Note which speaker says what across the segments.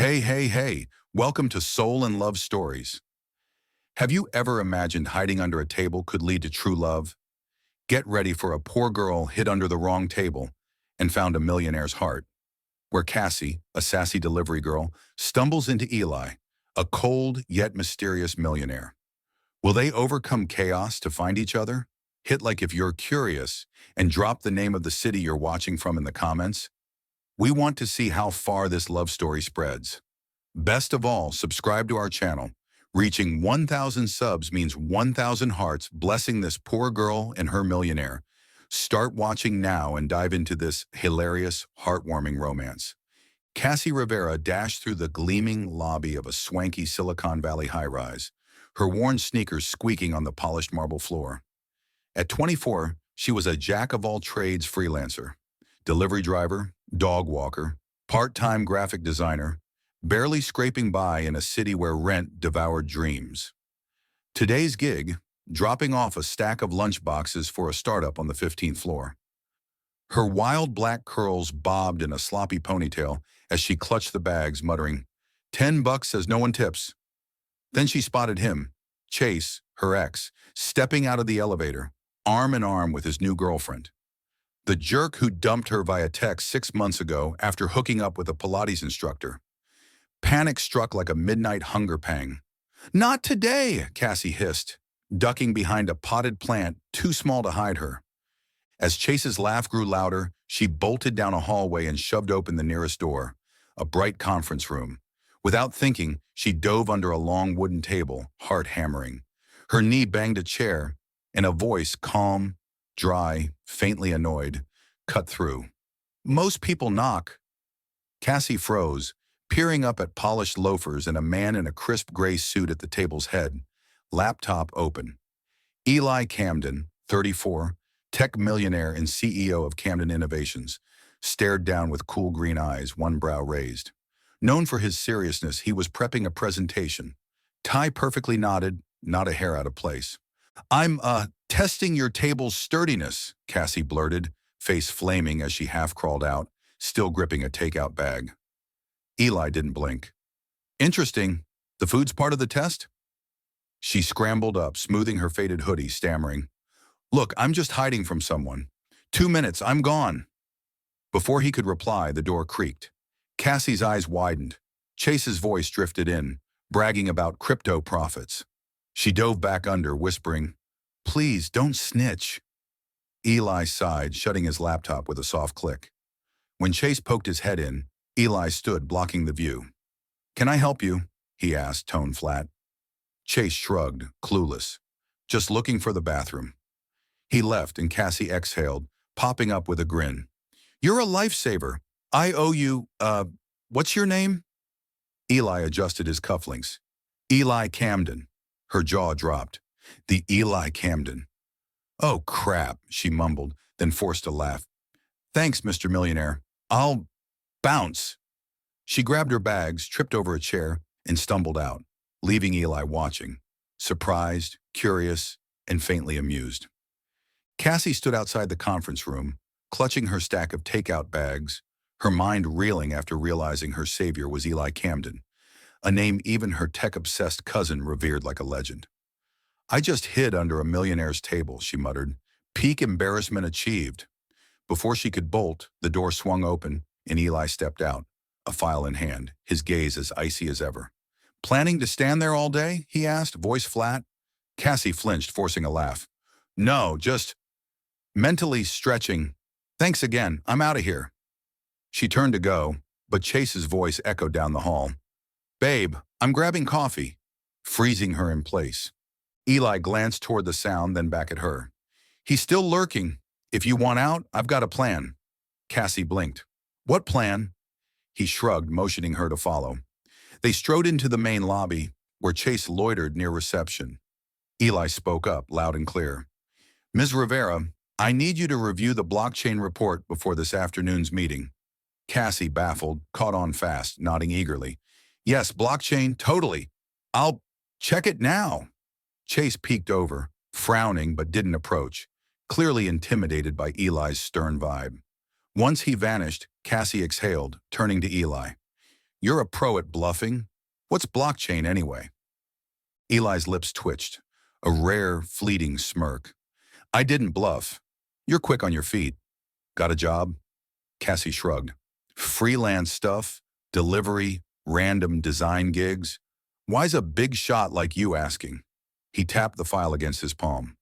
Speaker 1: Hey, hey, hey, welcome to Soul and Love Stories. Have you ever imagined hiding under a table could lead to true love? Get ready for a poor girl hid under the wrong table and found a millionaire's heart, where Cassie, a sassy delivery girl, stumbles into Eli, a cold yet mysterious millionaire. Will they overcome chaos to find each other? Hit like if you're curious and drop the name of the city you're watching from in the comments. We want to see how far this love story spreads. Best of all, subscribe to our channel. Reaching 1,000 subs means 1,000 hearts blessing this poor girl and her millionaire. Start watching now and dive into this hilarious, heartwarming romance. Cassie Rivera dashed through the gleaming lobby of a swanky Silicon Valley high-rise, her worn sneakers squeaking on the polished marble floor. At 24, she was a jack-of-all-trades freelancer. Delivery driver, dog walker, part-time graphic designer, barely scraping by in a city where rent devoured dreams. Today's gig, dropping off a stack of lunchboxes for a startup on the 15th floor. Her wild black curls bobbed in a sloppy ponytail as she clutched the bags, muttering, "$10 says no one tips." Then she spotted him, Chase, her ex, stepping out of the elevator, arm in arm with his new girlfriend. The jerk who dumped her via text 6 months ago after hooking up with a Pilates instructor. Panic struck like a midnight hunger pang. "Not today," Cassie hissed, ducking behind a potted plant too small to hide her. As Chase's laugh grew louder, she bolted down a hallway and shoved open the nearest door, a bright conference room. Without thinking, she dove under a long wooden table, heart hammering. Her knee banged a chair, and a voice, calm, dry, faintly annoyed, cut through. "Most people knock." Cassie froze, peering up at polished loafers and a man in a crisp gray suit at the table's head, laptop open. Eli Camden, 34, tech millionaire and CEO of Camden Innovations, stared down with cool green eyes, one brow raised. Known for his seriousness, he was prepping a presentation. Tie perfectly knotted, not a hair out of place. "I'm, testing your table's sturdiness," Cassie blurted, face flaming as she half crawled out, still gripping a takeout bag. Eli didn't blink. "Interesting. The food's part of the test?" She scrambled up, smoothing her faded hoodie, stammering, "Look, I'm just hiding from someone. 2 minutes, I'm gone." Before he could reply, the door creaked. Cassie's eyes widened. Chase's voice drifted in, bragging about crypto profits. She dove back under, whispering, "Please, don't snitch." Eli sighed, shutting his laptop with a soft click. When Chase poked his head in, Eli stood, blocking the view. "Can I help you?" he asked, tone flat. Chase shrugged, clueless. "Just looking for the bathroom." He left, and Cassie exhaled, popping up with a grin. "You're a lifesaver. I owe you, what's your name?" Eli adjusted his cufflinks. "Eli Camden." Her jaw dropped. The Eli Camden. "Oh, crap," she mumbled, then forced a laugh. "Thanks, Mr. Millionaire. I'll bounce." She grabbed her bags, tripped over a chair, and stumbled out, leaving Eli watching, surprised, curious, and faintly amused. Cassie stood outside the conference room, clutching her stack of takeout bags, her mind reeling after realizing her savior was Eli Camden, a name even her tech-obsessed cousin revered like a legend. "I just hid under a millionaire's table," she muttered. "Peak embarrassment achieved." Before she could bolt, the door swung open, and Eli stepped out, a file in hand, his gaze as icy as ever. "Planning to stand there all day?" he asked, voice flat. Cassie flinched, forcing a laugh. "No, just mentally stretching. Thanks again, I'm out of here." She turned to go, but Chase's voice echoed down the hall. "Babe, I'm grabbing coffee," freezing her in place. Eli glanced toward the sound, then back at her. "He's still lurking. If you want out, I've got a plan." Cassie blinked. "What plan?" He shrugged, motioning her to follow. They strode into the main lobby, where Chase loitered near reception. Eli spoke up, loud and clear. "Ms. Rivera, I need you to review the blockchain report before this afternoon's meeting." Cassie, baffled, caught on fast, nodding eagerly. "Yes, blockchain, totally. I'll check it now." Chase peeked over, frowning but didn't approach, clearly intimidated by Eli's stern vibe. Once he vanished, Cassie exhaled, turning to Eli. You're a pro at bluffing? What's blockchain anyway? Eli's lips twitched, a rare, fleeting smirk. I didn't bluff. You're quick on your feet. Got a job? Cassie shrugged. Freelance stuff, delivery, random design gigs. Why's a big shot like you asking? He tapped the file against his palm.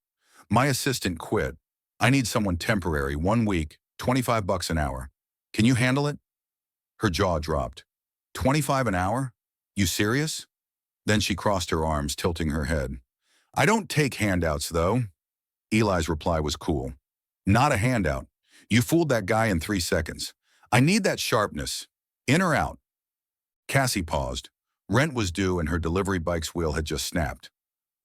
Speaker 1: My assistant quit. I need someone temporary, 1 week, 25 bucks an hour. Can you handle it? Her jaw dropped. 25 an hour? You serious? Then she crossed her arms, tilting her head. I don't take handouts, though. Eli's reply was cool. Not a handout. You fooled that guy in 3 seconds. I need that sharpness. In or out? Cassie paused. Rent was due and her delivery bike's wheel had just snapped.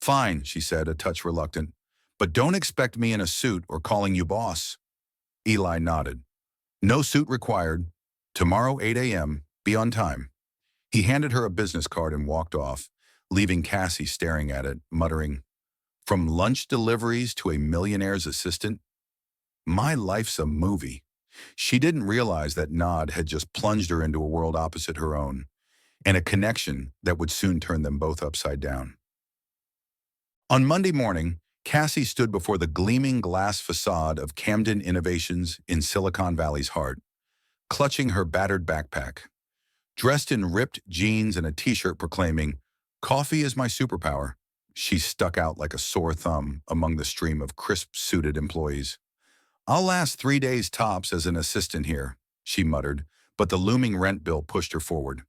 Speaker 1: Fine, she said, a touch reluctant. But don't expect me in a suit or calling you boss. Eli nodded. No suit required. Tomorrow, 8 a.m. Be on time. He handed her a business card and walked off, leaving Cassie staring at it, muttering, From lunch deliveries to a millionaire's assistant? My life's a movie. She didn't realize that nod had just plunged her into a world opposite her own, and a connection that would soon turn them both upside down. On Monday morning, Cassie stood before the gleaming glass facade of Camden Innovations in Silicon Valley's heart, clutching her battered backpack. Dressed in ripped jeans and a t-shirt proclaiming, Coffee is my superpower, she stuck out like a sore thumb among the stream of crisp-suited employees. I'll last 3 days tops as an assistant here, she muttered, but the looming rent bill pushed her forward.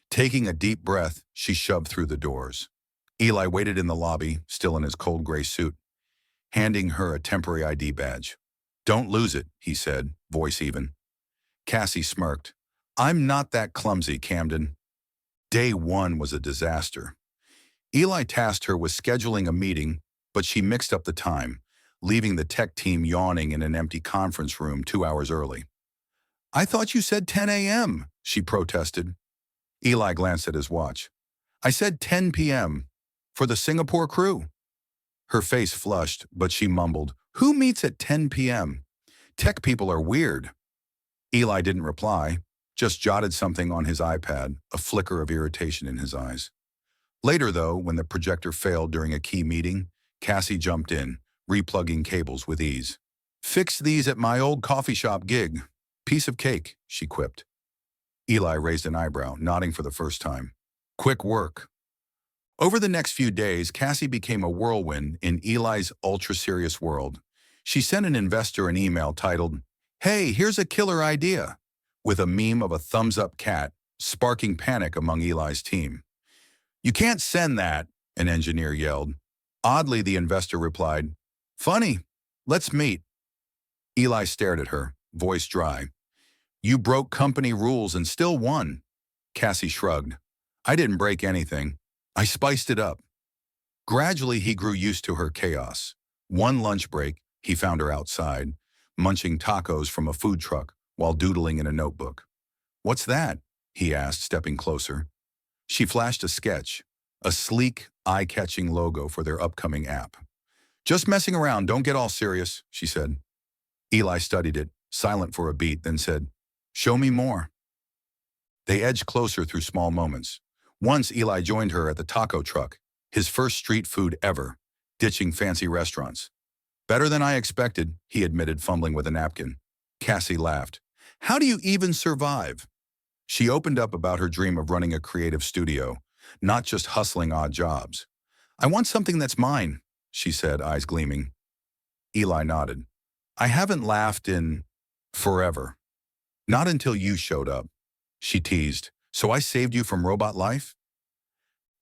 Speaker 1: Taking a deep breath, she shoved through the doors. Eli waited in the lobby, still in his cold gray suit, handing her a temporary ID badge. Don't lose it, he said, voice even. Cassie smirked. I'm not that clumsy, Camden. Day 1 was a disaster. Eli tasked her with scheduling a meeting, but she mixed up the time, leaving the tech team yawning in an empty conference room 2 hours early. I thought you said 10 a.m., she protested. Eli glanced at his watch. I said 10 p.m. for the Singapore crew. Her face flushed, but she mumbled, Who meets at 10 p.m.? Tech people are weird. Eli didn't reply, just jotted something on his iPad, a flicker of irritation in his eyes. Later, though, when the projector failed during a key meeting, Cassie jumped in, replugging cables with ease. Fixed these at my old coffee shop gig. Piece of cake, she quipped. Eli raised an eyebrow, nodding for the first time. Quick work. Over the next few days, Cassie became a whirlwind in Eli's ultra-serious world. She sent an investor an email titled, Hey, here's a killer idea, with a meme of a thumbs-up cat, sparking panic among Eli's team. You can't send that, an engineer yelled. Oddly, the investor replied, Funny, let's meet. Eli stared at her, voice dry. You broke company rules and still won. Cassie shrugged. I didn't break anything. I spiced it up. Gradually, he grew used to her chaos. One lunch break, he found her outside, munching tacos from a food truck while doodling in a notebook. What's that? He asked, stepping closer. She flashed a sketch, a sleek, eye-catching logo for their upcoming app. Just messing around, don't get all serious, she said. Eli studied it, silent for a beat, then said, Show me more. They edged closer through small moments. Once Eli joined her at the taco truck, his first street food ever, ditching fancy restaurants. Better than I expected, he admitted, fumbling with a napkin. Cassie laughed. How do you even survive? She opened up about her dream of running a creative studio, not just hustling odd jobs. I want something that's mine, she said, eyes gleaming. Eli nodded. I haven't laughed in forever. Not until you showed up, she teased. So I saved you from robot life?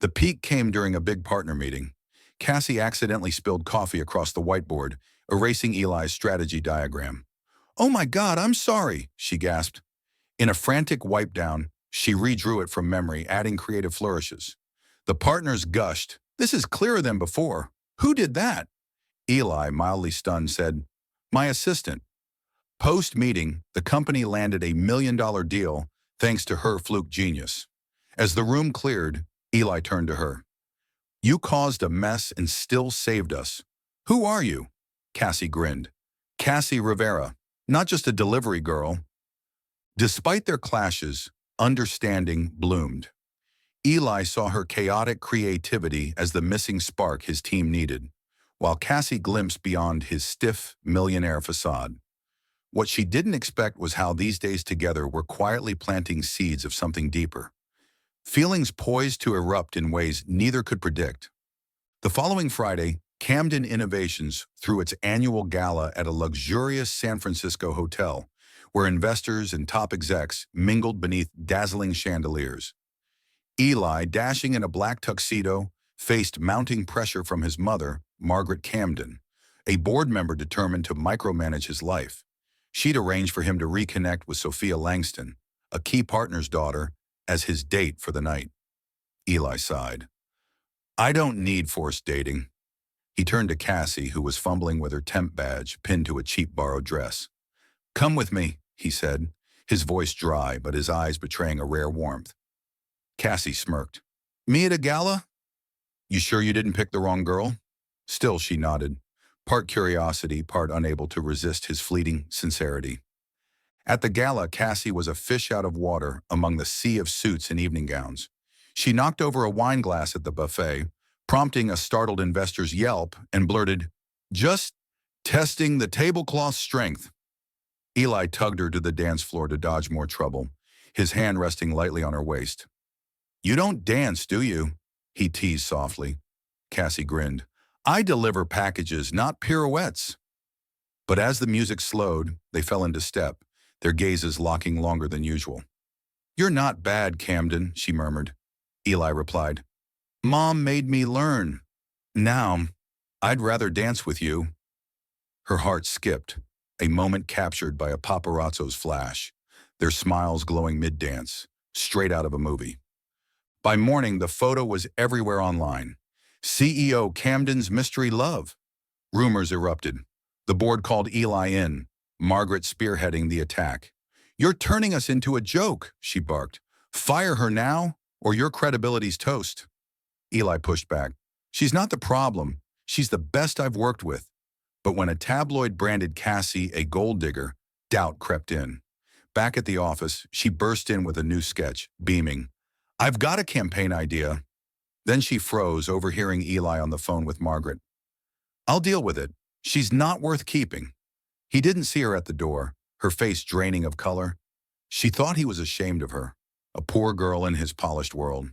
Speaker 1: The peak came during a big partner meeting. Cassie accidentally spilled coffee across the whiteboard, erasing Eli's strategy diagram. Oh my God, I'm sorry, she gasped. In a frantic wipe down, she redrew it from memory, adding creative flourishes. The partners gushed. This is clearer than before. Who did that? Eli, mildly stunned, said, My assistant. Post-meeting, the company landed a $1 million deal thanks to her fluke genius. As the room cleared, Eli turned to her. You caused a mess and still saved us. Who are you? Cassie grinned. Cassie Rivera, not just a delivery girl. Despite their clashes, Understanding bloomed. Eli saw her chaotic creativity as the missing spark his team needed, while Cassie glimpsed beyond his stiff, millionaire facade. What she didn't expect was how these days together were quietly planting seeds of something deeper. Feelings poised to erupt in ways neither could predict. The following Friday, Camden Innovations threw its annual gala at a luxurious San Francisco hotel, where investors and top execs mingled beneath dazzling chandeliers. Eli, dashing in a black tuxedo, faced mounting pressure from his mother, Margaret Camden, a board member determined to micromanage his life. She'd arranged for him to reconnect with Sophia Langston, a key partner's daughter, as his date for the night. Eli sighed. I don't need forced dating. He turned to Cassie, who was fumbling with her temp badge pinned to a cheap borrowed dress. Come with me, he said, his voice dry but his eyes betraying a rare warmth. Cassie smirked. Me at a gala? You sure you didn't pick the wrong girl? Still, she nodded, part curiosity, part unable to resist his fleeting sincerity. At the gala, Cassie was a fish out of water among the sea of suits and evening gowns. She knocked over a wine glass at the buffet, prompting a startled investor's yelp, and blurted, "Just testing the tablecloth's strength." Eli tugged her to the dance floor to dodge more trouble, his hand resting lightly on her waist. You don't dance, do you? He teased softly. Cassie grinned. I deliver packages, not pirouettes. But as the music slowed, they fell into step, their gazes locking longer than usual. You're not bad, Camden, she murmured. Eli replied. Mom made me learn. Now, I'd rather dance with you. Her heart skipped, a moment captured by a paparazzo's flash, their smiles glowing mid-dance, straight out of a movie. By morning, the photo was everywhere online. CEO Camden's mystery love. Rumors erupted. The board called Eli in, Margaret spearheading the attack. You're turning us into a joke, she barked. Fire her now, or your credibility's toast. Eli pushed back. She's not the problem. She's the best I've worked with. But when a tabloid branded Cassie a gold digger, doubt crept in. Back at the office, she burst in with a new sketch, beaming. I've got a campaign idea. Then she froze, overhearing Eli on the phone with Margaret. I'll deal with it. She's not worth keeping. He didn't see her at the door, her face draining of color. She thought he was ashamed of her, a poor girl in his polished world.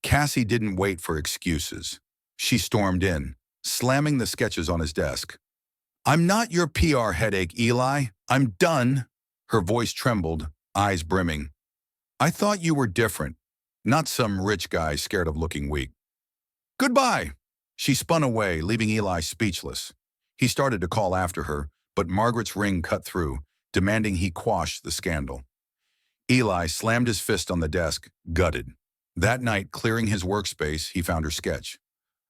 Speaker 1: Cassie didn't wait for excuses. She stormed in, slamming the sketches on his desk. I'm not your PR headache, Eli. I'm done. Her voice trembled, eyes brimming. I thought you were different, not some rich guy scared of looking weak. Goodbye. She spun away, leaving Eli speechless. He started to call after her, but Margaret's ring cut through, demanding he quash the scandal. Eli slammed his fist on the desk, gutted. That night, clearing his workspace, he found her sketch.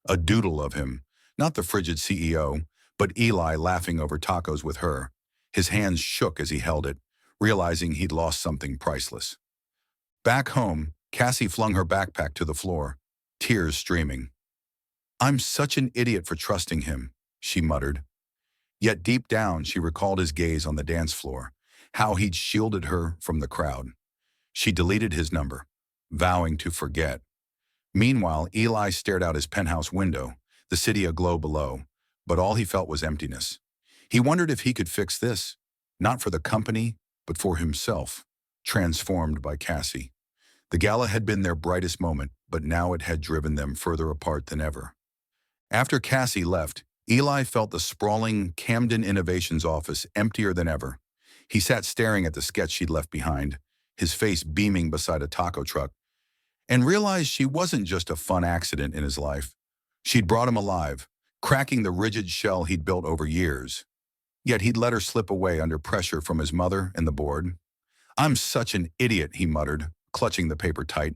Speaker 1: A doodle of him, not the frigid CEO, but Eli laughing over tacos with her. His hands shook as he held it, realizing he'd lost something priceless. Back home, Cassie flung her backpack to the floor, tears streaming. I'm such an idiot for trusting him, she muttered. Yet deep down, she recalled his gaze on the dance floor, how he'd shielded her from the crowd. She deleted his number, vowing to forget. Meanwhile, Eli stared out his penthouse window, the city aglow below, but all he felt was emptiness. He wondered if he could fix this, not for the company, but for himself, transformed by Cassie. The gala had been their brightest moment, but now it had driven them further apart than ever. After Cassie left, Eli felt the sprawling Camden Innovations office emptier than ever. He sat staring at the sketch she'd left behind, his face beaming beside a taco truck, and realized she wasn't just a fun accident in his life. She'd brought him alive, cracking the rigid shell he'd built over years. Yet he'd let her slip away under pressure from his mother and the board. I'm such an idiot, he muttered, clutching the paper tight.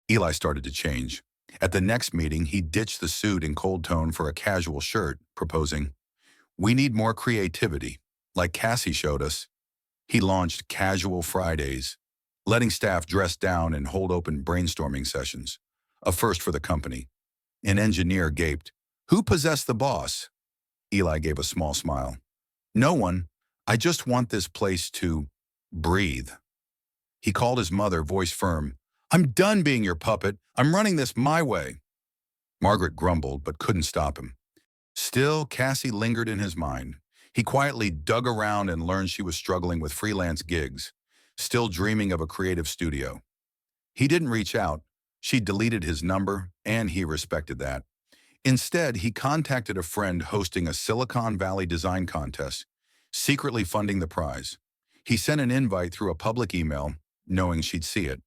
Speaker 1: Eli started to change. At the next meeting, he ditched the suit in cold tone for a casual shirt, proposing, we need more creativity, like Cassie showed us. He launched Casual Fridays, letting staff dress down and hold open brainstorming sessions, a first for the company. An engineer gaped, who possessed the boss? Eli gave a small smile. No one. I just want this place to breathe. He called his mother, voice firm. "I'm done being your puppet. I'm running this my way." Margaret grumbled, but couldn't stop him. Still, Cassie lingered in his mind. He quietly dug around and learned she was struggling with freelance gigs, still dreaming of a creative studio. He didn't reach out. She deleted his number, and he respected that. Instead, he contacted a friend hosting a Silicon Valley design contest, secretly funding the prize. He sent an invite through a public email, knowing she'd see it.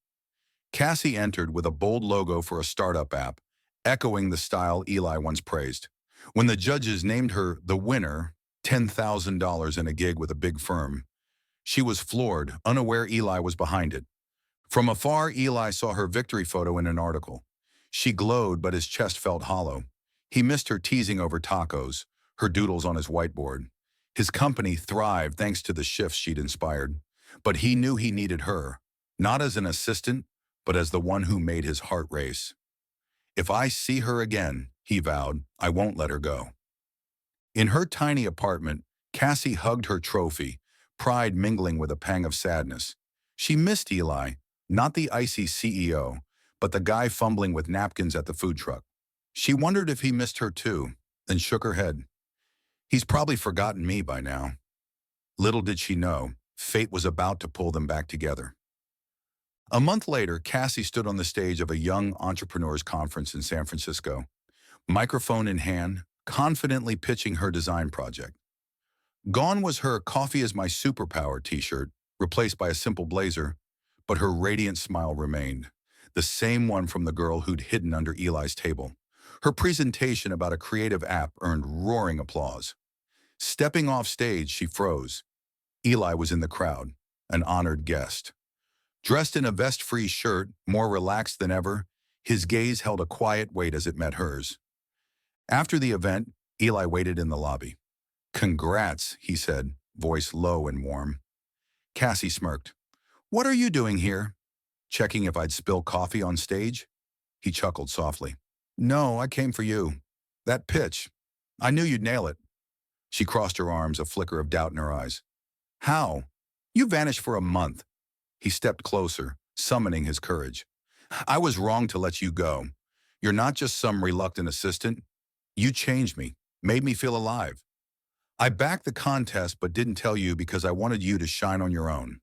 Speaker 1: Cassie entered with a bold logo for a startup app, echoing the style Eli once praised. When the judges named her the winner, $10,000 in a gig with a big firm, she was floored, unaware Eli was behind it. From afar, Eli saw her victory photo in an article. She glowed, but his chest felt hollow. He missed her teasing over tacos, her doodles on his whiteboard. His company thrived thanks to the shifts she'd inspired. But he knew he needed her, not as an assistant, but as the one who made his heart race. "If I see her again," he vowed, "I won't let her go." In her tiny apartment, Cassie hugged her trophy, pride mingling with a pang of sadness. She missed Eli, not the icy CEO, but the guy fumbling with napkins at the food truck. She wondered if he missed her too, then shook her head. He's probably forgotten me by now. Little did she know, fate was about to pull them back together. A month later, Cassie stood on the stage of a young entrepreneurs conference in San Francisco, microphone in hand, confidently pitching her design project. Gone was her "Coffee is my superpower" t-shirt, replaced by a simple blazer, but her radiant smile remained, the same one from the girl who'd hidden under Eli's table. Her presentation about a creative app earned roaring applause. Stepping off stage, she froze. Eli was in the crowd, an honored guest. Dressed in a vest-free shirt, more relaxed than ever, his gaze held a quiet weight as it met hers. After the event, Eli waited in the lobby. "Congrats," he said, voice low and warm. Cassie smirked. "What are you doing here? Checking if I'd spill coffee on stage?" He chuckled softly. "No, I came for you. That pitch. I knew you'd nail it." She crossed her arms, a flicker of doubt in her eyes. "How? You vanished for a month." He stepped closer, summoning his courage. "I was wrong to let you go. You're not just some reluctant assistant. You changed me, made me feel alive. I backed the contest but didn't tell you because I wanted you to shine on your own.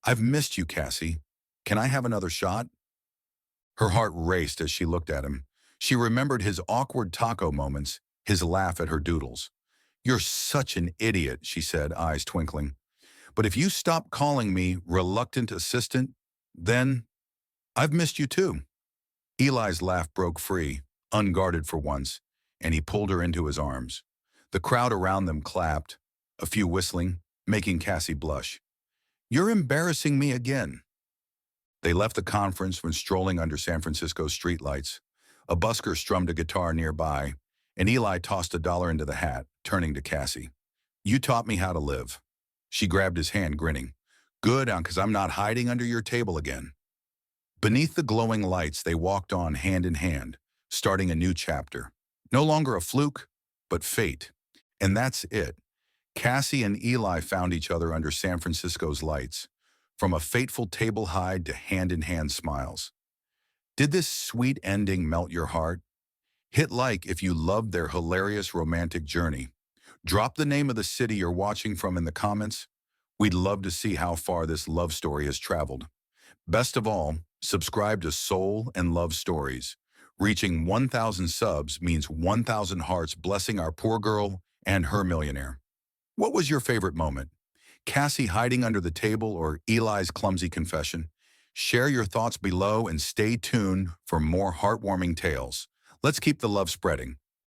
Speaker 1: I've missed you, Cassie. Can I have another shot?" Her heart raced as she looked at him. She remembered his awkward taco moments, his laugh at her doodles. "You're such an idiot," she said, eyes twinkling. "But if you stop calling me reluctant assistant, then I've missed you too." Eli's laugh broke free, unguarded for once, and he pulled her into his arms. The crowd around them clapped, a few whistling, making Cassie blush. "You're embarrassing me again." They left the conference when strolling under San Francisco's streetlights. A busker strummed a guitar nearby, and Eli tossed $1 into the hat, turning to Cassie. "You taught me how to live." She grabbed his hand, grinning. "Good, because I'm not hiding under your table again." Beneath the glowing lights, they walked on hand in hand, starting a new chapter. No longer a fluke, but fate. And that's it. Cassie and Eli found each other under San Francisco's lights, from a fateful table hide to hand-in-hand smiles. Did this sweet ending melt your heart? Hit like if you loved their hilarious romantic journey. Drop the name of the city you're watching from in the comments. We'd love to see how far this love story has traveled. Best of all, subscribe to Soul and Love Stories. Reaching 1,000 subs means 1,000 hearts blessing our poor girl and her millionaire. What was your favorite moment? Cassie hiding under the table or Eli's clumsy confession? Share your thoughts below and stay tuned for more heartwarming tales. Let's keep the love spreading.